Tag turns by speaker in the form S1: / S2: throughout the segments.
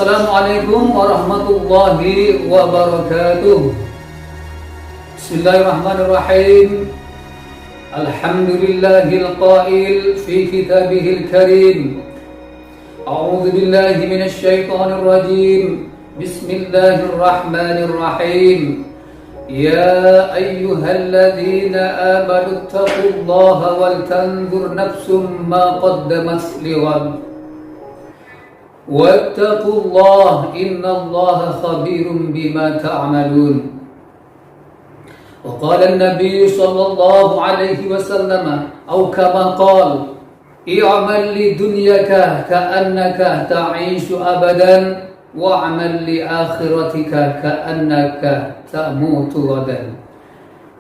S1: Assalamualaikum warahmatullahi wabarakatuh. Bismillahirrahmanirrahim. Alhamdulillahil qail fi kitabihil karim. A'udzu billahi minasy syaithanir rajim. Bismillahirrahmanirrahim. Ya ayyuhalladzina amanu taqullaha wal tanzur nafsum ma qaddamat lighad. Wattaqullah innallaha khabirum bima ta'malun. Wa qala an-nabiy sallallahu alaihi wasallam atau kama qala i'mal li dunyaka ka'annaka ta'ishu abadan wa'mal li akhiratika ka'annaka tamutu ghadan.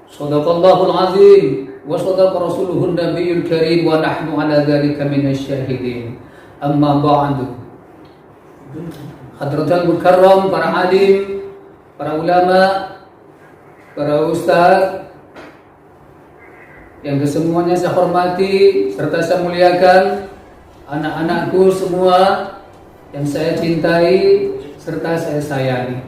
S1: Shadaqallahul azim wa shadaqa rasuluhun nabiyyul karim wa nahnu ala dzalika minasy syahidin. Amma ba'du. Hadratul mukarram, para alim, para ulama, para ustaz yang kesemuanya saya hormati serta saya muliakan, anak-anakku semua yang saya cintai serta saya sayangi.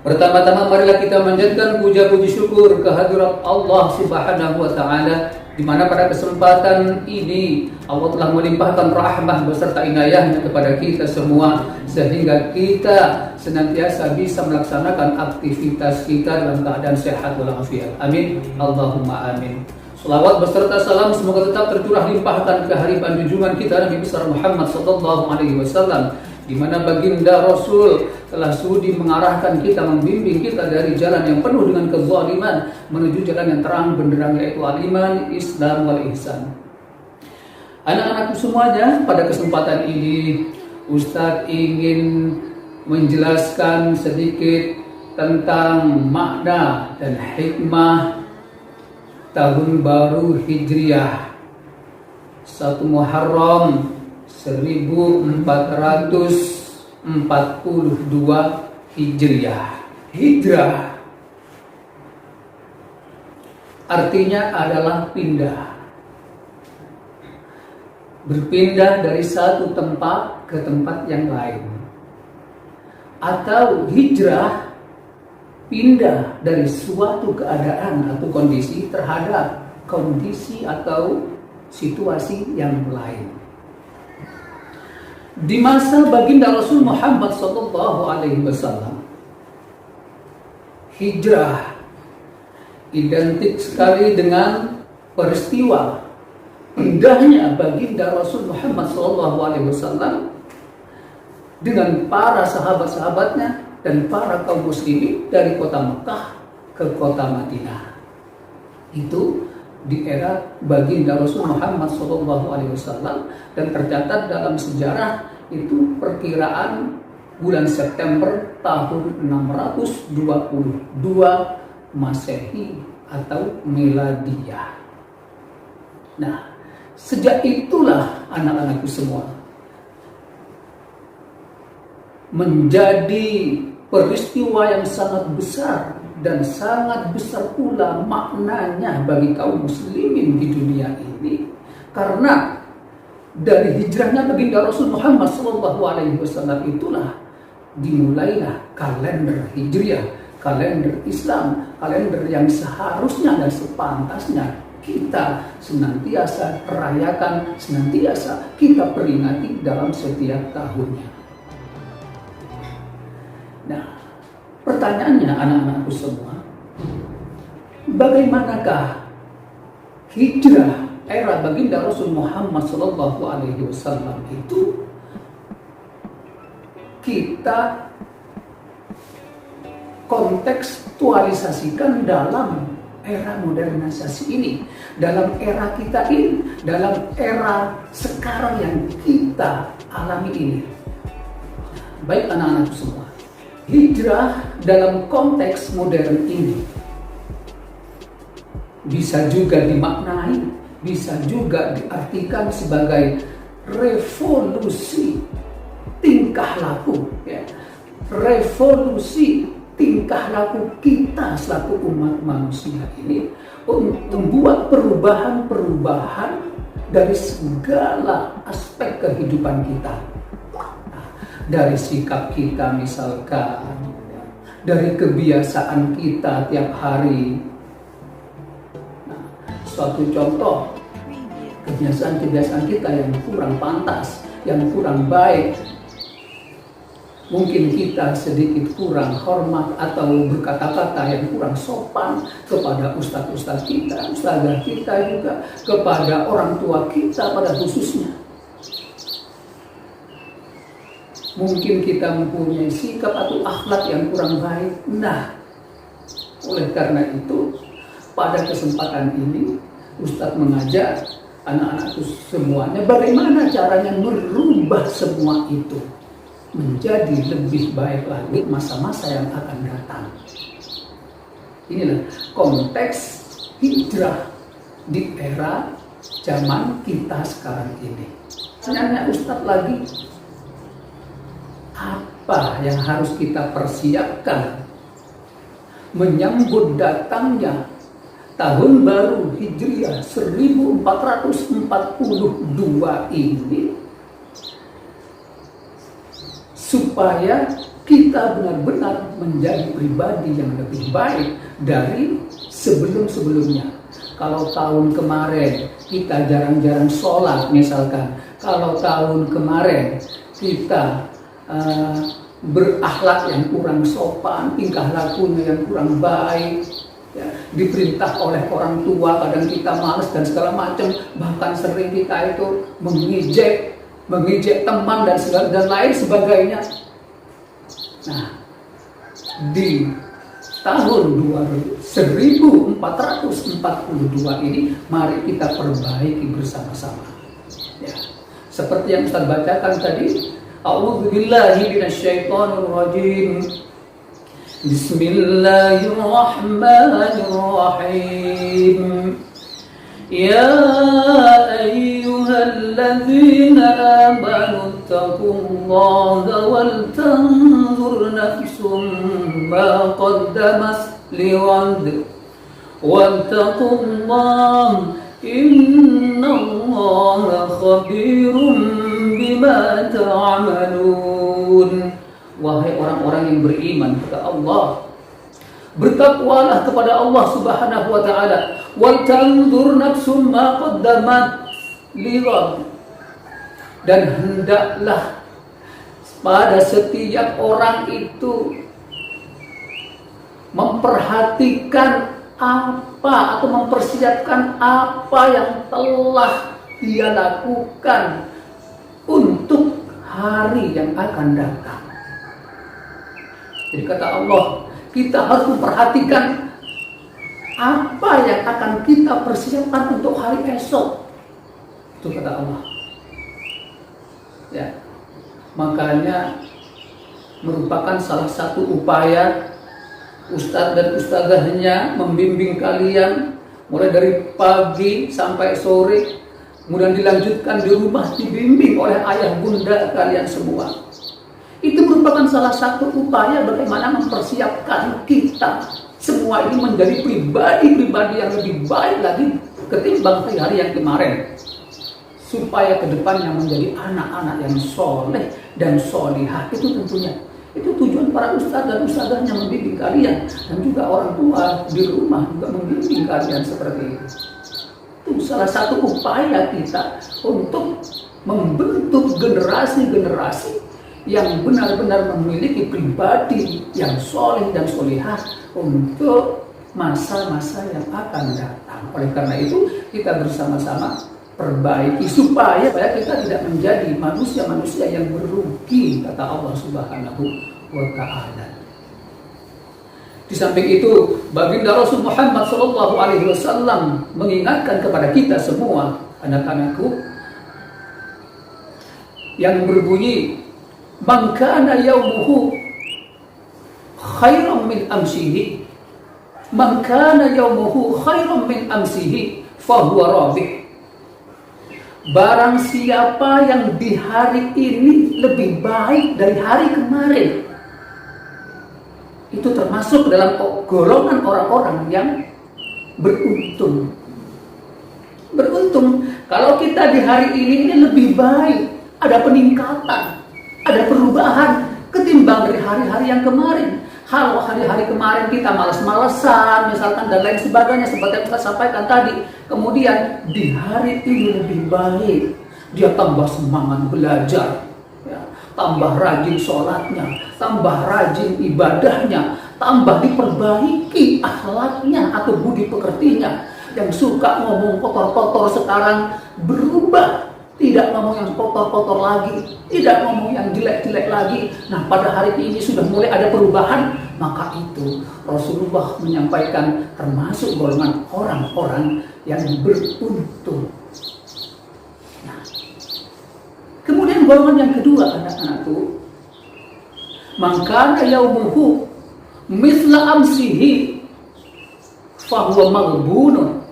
S1: Pertama-tama marilah kita manjatkan puja-puji syukur kehadirat Allah Subhanahu wa taala, di mana pada kesempatan ini Allah telah melimpahkan rahmah beserta inayahnya kepada kita semua, sehingga kita senantiasa bisa melaksanakan aktivitas kita dalam keadaan sehat walafiat. Amin. Allahumma amin. Salawat beserta salam semoga tetap tercurah limpahkan ke hariban junjungan kita Nabi besar Muhammad sallallahu alaihi wasallam, di mana baginda Rasul telah sudi mengarahkan kita, membimbing kita dari jalan yang penuh dengan kezaliman menuju jalan yang terang benderang, yaitu al-iman, Islam, wal ihsan. Anak-anakku semuanya, pada kesempatan ini Ustadz ingin menjelaskan sedikit tentang makna dan hikmah tahun baru Hijriah 1 Muharram 1442 Hijriah. Hijrah artinya adalah pindah. Berpindah dari satu tempat ke tempat yang lain. Atau hijrah, pindah dari suatu keadaan atau kondisi terhadap kondisi atau situasi yang lain. Di masa baginda Rasul Muhammad sallallahu alaihi wasallam, hijrah identik sekali dengan peristiwa pindahnya baginda Rasul Muhammad sallallahu alaihi wasallam dengan para sahabat-sahabatnya dan para kaum muslimin dari kota Mekah ke kota Madinah. Itu di era baginda Rasul Muhammad SAW, dan tercatat dalam sejarah itu perkiraan bulan September tahun 622 Masehi atau Miladiyah. Nah, sejak itulah anak-anakku semua menjadi peristiwa yang sangat besar dan sangat besar pula maknanya bagi kaum muslimin di dunia ini, karena dari hijrahnya baginda Rasul Muhammad SAW itulah dimulailah kalender Hijriah, kalender Islam, kalender yang seharusnya dan sepantasnya kita senantiasa rayakan, senantiasa kita peringati dalam setiap tahunnya. Nah, pertanyaannya anak-anakku semua, bagaimanakah hijrah era baginda Rasul Muhammad SAW itu kita kontekstualisasikan dalam era modernisasi ini, dalam era kita ini, dalam era sekarang yang kita alami ini. Baik anak-anakku semua, hijrah dalam konteks modern ini bisa juga dimaknai, bisa juga diartikan sebagai revolusi tingkah laku, ya. Revolusi tingkah laku kita selaku umat manusia ini untuk membuat perubahan-perubahan dari segala aspek kehidupan kita. Nah, dari sikap kita misalkan, dari kebiasaan kita tiap hari. Nah, suatu contoh kebiasaan-kebiasaan kita yang kurang pantas, yang kurang baik. Mungkin kita sedikit kurang hormat atau berkata-kata yang kurang sopan kepada ustadz-ustadz kita, ustadzah kita juga, kepada orang tua kita pada khususnya. Mungkin kita mempunyai sikap atau akhlak yang kurang baik. Nah, oleh karena itu, pada kesempatan ini, ustadz mengajar anak-anak itu semuanya bagaimana caranya merubah semua itu menjadi lebih baik lagi masa-masa yang akan datang. Inilah konteks hijrah di era zaman kita sekarang ini. Sebenarnya Ustadz lagi, apa yang harus kita persiapkan menyambut datangnya tahun baru Hijriah 1442 ini, supaya kita benar-benar menjadi pribadi yang lebih baik dari sebelum-sebelumnya. Kalau tahun kemarin kita jarang-jarang sholat misalkan, kalau tahun kemarin kita berakhlak yang kurang sopan, tingkah lakunya yang kurang baik, ya, diperintah oleh orang tua, kadang kita malas dan segala macam, bahkan sering kita itu mengejek teman dan segala dan lain sebagainya. Nah, di tahun 1442 ini mari kita perbaiki bersama-sama. Ya, seperti yang Ustaz bacakan tadi, A'udzubillahi minasyaitonirrajim. Bismillahirrahmanirrahim. Ya ayyuhalladzina amanu taqullaha wal tanzur nafsum ma qaddamat lighad wattaqullaha innallaha khabirum bima ta'malun. Wahai orang-orang yang beriman kepada Allah, bertakwalah kepada Allah Subhanahu wa taala. Wal tanzur nafsum ma qaddamat lighad, dan hendaklah pada setiap orang itu memperhatikan apa atau mempersiapkan apa yang telah dia lakukan untuk hari yang akan datang. Jadi kata Allah, kita harus memperhatikan apa yang akan kita persiapkan untuk hari esok. Itu kata Allah. Ya, makanya merupakan salah satu upaya ustadz dan ustadzahnya membimbing kalian mulai dari pagi sampai sore, kemudian dilanjutkan di rumah dibimbing oleh ayah bunda kalian semua. Itu merupakan salah satu upaya bagaimana mempersiapkan kita semua ini menjadi pribadi-pribadi yang lebih baik lagi ketimbang hari yang kemarin, supaya kedepannya menjadi anak-anak yang soleh dan solihah. Itu tentunya itu tujuan para ustadz dan ustadzahnya membimbing kalian, dan juga orang tua di rumah juga membimbing kalian seperti itu. Itu salah satu upaya kita untuk membentuk generasi-generasi yang benar-benar memiliki pribadi yang soleh dan solihah untuk masa-masa yang akan datang. Oleh karena itu kita bersama-sama perbaiki supaya kita tidak menjadi manusia-manusia yang merugi, kata Allah Subhanahu wa ta'ala. Di samping itu, baginda Rasul Muhammad SAW mengingatkan kepada kita semua, anak-anakku, yang berbunyi, man kana yaumuhu khairan min amsihi, man kana yaumuhu khairan min amsihi fahuwa rabih. Barang siapa yang di hari ini lebih baik dari hari kemarin, itu termasuk dalam golongan orang-orang yang beruntung. Beruntung kalau kita di hari ini lebih baik, ada peningkatan, ada perubahan ketimbang dari hari-hari yang kemarin. Kalau hari-hari kemarin kita malas-malesan misalkan dan lain sebagainya seperti yang kita sampaikan tadi, kemudian di hari ini lebih baik, dia tambah semangat belajar, ya, tambah rajin sholatnya, tambah rajin ibadahnya, tambah diperbaiki akhlaknya atau budi pekertinya. Yang suka ngomong kotor-kotor sekarang berubah, tidak ngomong yang kotor-kotor lagi, tidak ngomong yang jelek-jelek lagi. Nah, pada hari ini sudah mulai ada perubahan, maka itu Rasulullah menyampaikan termasuk golongan orang-orang yang beruntung. Nah, kemudian golongan yang kedua, anak-anakku, maka yaumuhu misla amsihi fahuwa maghbunun.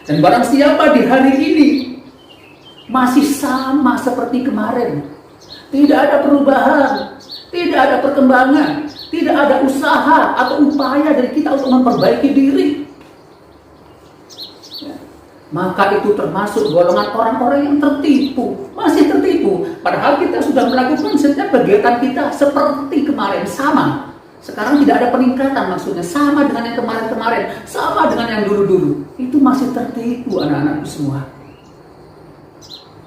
S1: Dan barang siapa di hari ini masih sama seperti kemarin, tidak ada perubahan, tidak ada perkembangan, tidak ada usaha atau upaya dari kita untuk memperbaiki diri, ya, maka itu termasuk golongan orang-orang yang tertipu, masih tertipu. Padahal kita sudah melakukan setiap kegiatan kita seperti kemarin, sama. Sekarang tidak ada peningkatan, maksudnya sama dengan yang kemarin-kemarin, sama dengan yang dulu-dulu. Itu masih tertipu anak-anakku semua.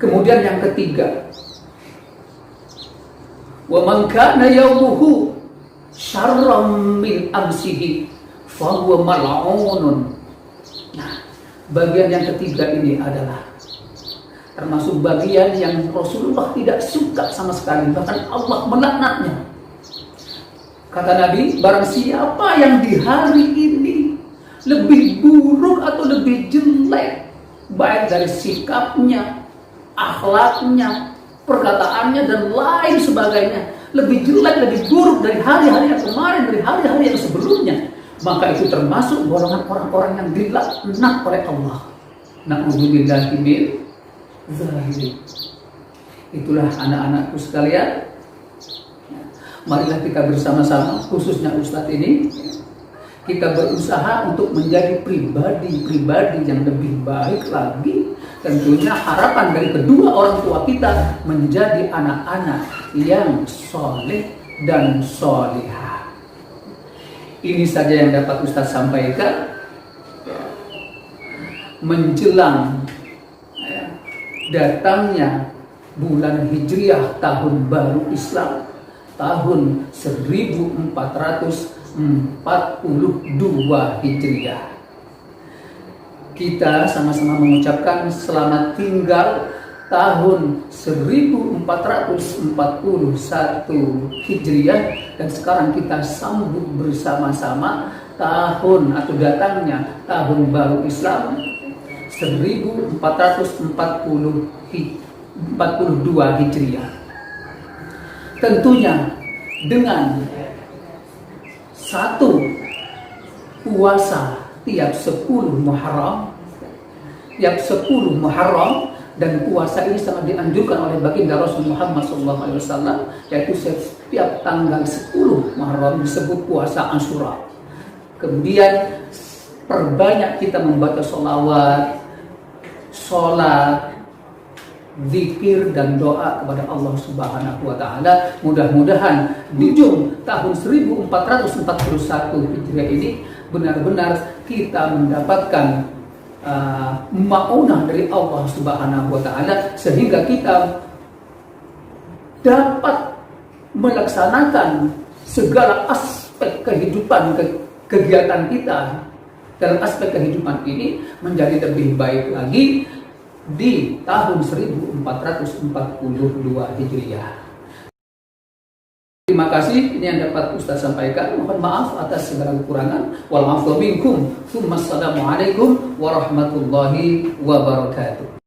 S1: Kemudian yang ketiga, wa man kana yaumuhu syarram min amsihi fa huwa mal'unun. Nah, bagian yang ketiga ini adalah termasuk bagian yang Rasulullah tidak suka sama sekali, bahkan Allah melaknatnya. Kata Nabi, barang siapa yang di hari ini lebih buruk atau lebih jelek, baik dari sikapnya, akhlaknya, perkataannya, dan lain sebagainya, lebih jelek, lebih buruk dari hari-hari yang kemarin, dari hari-hari yang sebelumnya, maka itu termasuk golongan orang-orang yang dilaknat oleh Allah. Na'udzubillahi min dzalik. Itulah anak-anakku sekalian, marilah kita bersama-sama, khususnya Ustadz ini, kita berusaha untuk menjadi pribadi-pribadi yang lebih baik lagi. Tentunya harapan dari kedua orang tua kita menjadi anak-anak yang soleh dan solihah. Ini saja yang dapat Ustadz sampaikan. Menjelang datangnya bulan Hijriah, tahun baru Islam, tahun 1442 Hijriah. Kita sama-sama mengucapkan selamat tinggal tahun 1441 Hijriah, dan sekarang kita sambut bersama-sama tahun atau datangnya tahun baru Islam 1442 Hijriah. Tentunya dengan satu puasa tiap 10 Muharram, dan puasa ini sangat dianjurkan oleh baginda Rasul Muhammad SAW, yaitu setiap tanggal 10 Muharram disebut puasa Asyura. Kemudian perbanyak kita membaca sholawat, sholat, zikir dan doa kepada Allah Subhanahu wa taala. Mudah-mudahan di ujung tahun 1441 Hijriah ini benar-benar kita mendapatkan ma'unah dari Allah Subhanahu wa taala, sehingga kita dapat melaksanakan segala aspek kehidupan, kegiatan kita dalam aspek kehidupan ini menjadi lebih baik lagi di tahun 1442 Hijriah. Terima kasih, ini yang dapat Ustaz sampaikan. Mohon maaf atas segala kekurangan. Wal 'afwu minkum. Assalamualaikum warahmatullahi wabarakatuh.